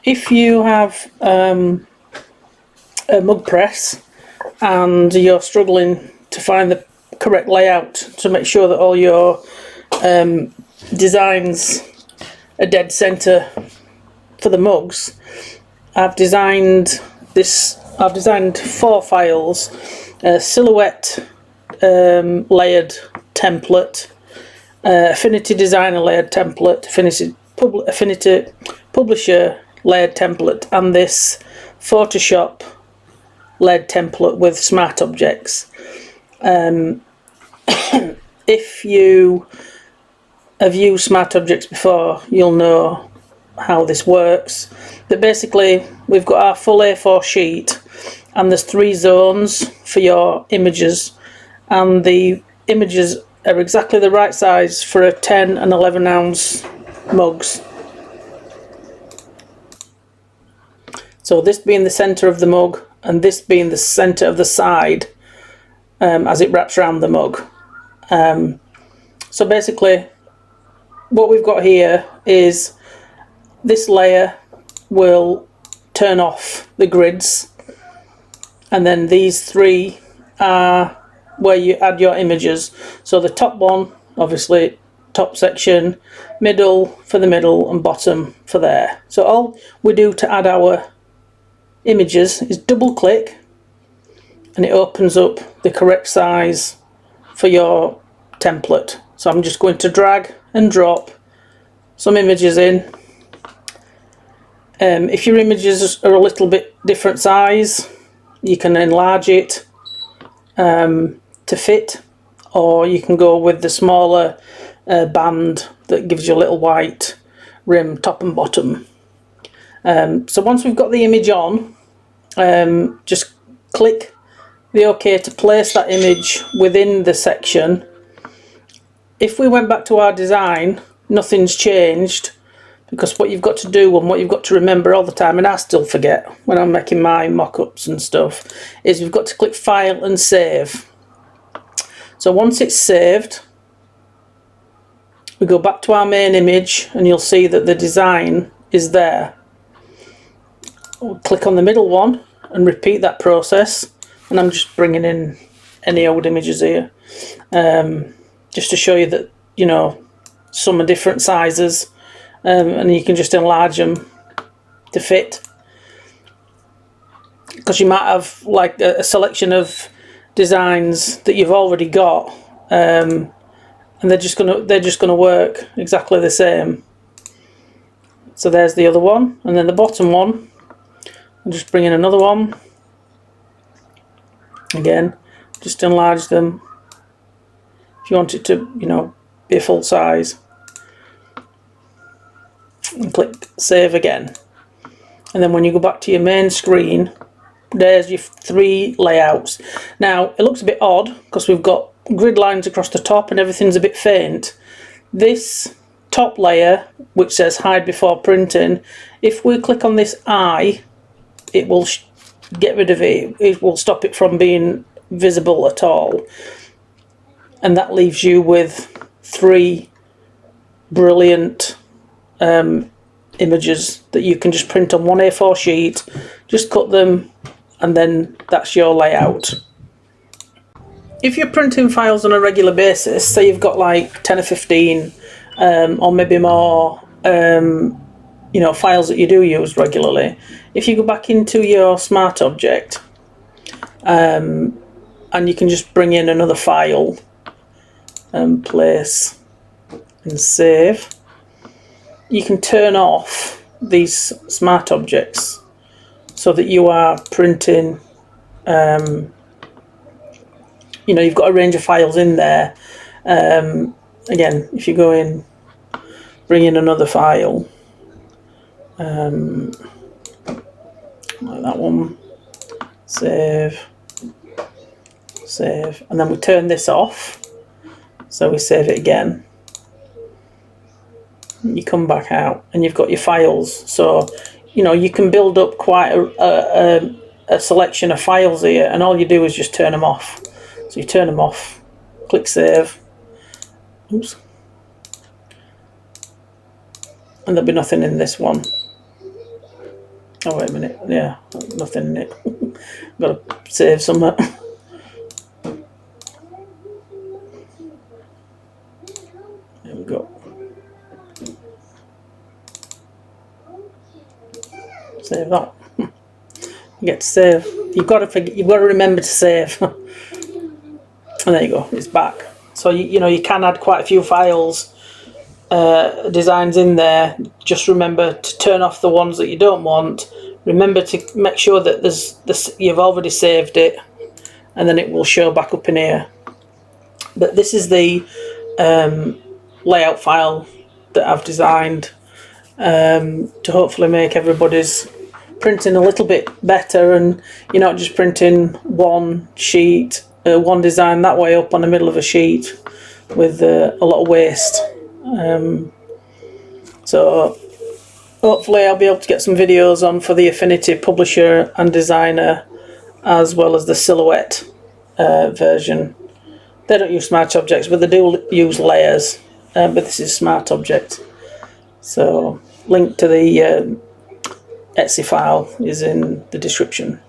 If you have a mug press and you're struggling to find the correct layout to make sure that all your designs are dead centre for the mugs, I've designed 4 files: a silhouette layered template, affinity designer layered template, affinity publisher layered template, and this Photoshop layered template with smart objects. If you have used smart objects before, you'll know how this works. But basically, we've got our full A4 sheet, and there's 3 zones for your images, and the images are exactly the right size for a 10 and 11 ounce mugs. So this being the centre of the mug, and this being the centre of the side as it wraps around the mug. So basically, what we've got here is this layer will turn off the grids, and then these 3 are where you add your images. So the top one, obviously top section, middle for the middle, and bottom for there. So all we do to add our images is double click, and it opens up the correct size for your template. So I'm just going to drag and drop some images in. If your images are a little bit different size, you can enlarge it to fit, or you can go with the smaller band that gives you a little white rim top and bottom. So once we've got the image on, just click the OK to place that image within the section. If we went back to our design, nothing's changed, because what you've got to do and what you've got to remember all the time, and I still forget when I'm making my mock-ups and stuff, is you've got to click File and Save. So once it's saved, we go back to our main image, and you'll see that the design is there. We'll click on the middle one and repeat that process, and I'm just bringing in any old images here, just to show you that, you know, some are different sizes, and you can just enlarge them to fit, because you might have like a selection of designs that you've already got, and they're just gonna work exactly the same. So there's the other one, and then the bottom one, I'll just bring in another one. Again, just enlarge them if you want it to, you know, be a full size, and click Save again. And then when you go back to your main screen, there's your 3 layouts. Now it looks a bit odd because we've got grid lines across the top and everything's a bit faint. This top layer, which says hide before printing, if we click on this eye, it will get rid of it. It will stop it from being visible at all, and that leaves you with 3 brilliant images that you can just print on one A4 sheet, just cut them, and then that's your layout. If you're printing files on a regular basis, say you've got like 10 or 15 or maybe more you know, files that you do use regularly, if you go back into your smart object, and you can just bring in another file and place and save, you can turn off these smart objects so that you are printing, you know, you've got a range of files in there. Again, if you go in, bring in another file, like that one, save, and then we turn this off, so we save it again, you come back out and you've got your files. So, you know, you can build up quite a selection of files here, and all you do is just turn them off. So you turn them off, click save, oops, and there'll be nothing in this one. Oh wait a minute, yeah, nothing in it. Got to save some. There we go. Save that. You get to save. You've got to remember to save. And there you go. It's back. So you know you can add quite a few files, designs in there. Just remember to turn off the ones that you don't want. Remember to make sure that you've already saved it, and then it will show back up in here. But this is the layout file that I've designed to hopefully make everybody's printing a little bit better, and you're not just printing one sheet, one design that way up on the middle of a sheet with a lot of waste. So hopefully I'll be able to get some videos on for the Affinity Publisher and Designer, as well as the Silhouette version. They don't use smart objects, but they do use layers, but this is smart object. So link to the Etsy file is in the description.